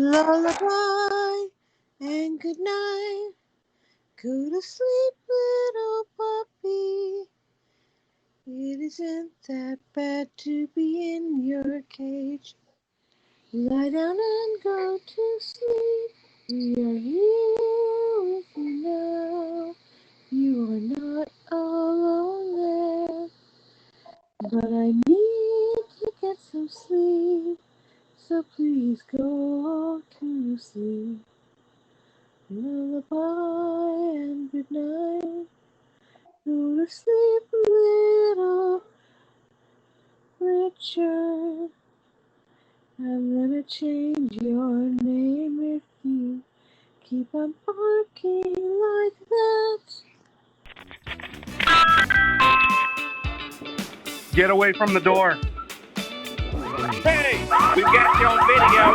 Lullaby and good night. Go to sleep, little puppy. It isn't that bad to be in your cage. Lie down and go to sleep. We are here with you now. You are not alone there. But I need to get some sleep. So please go to sleep. Lullaby and good night. Go to sleep, little Richard. I'm gonna change your name if you keep on barking like that. Get away from the door. Hey, we've got you on video.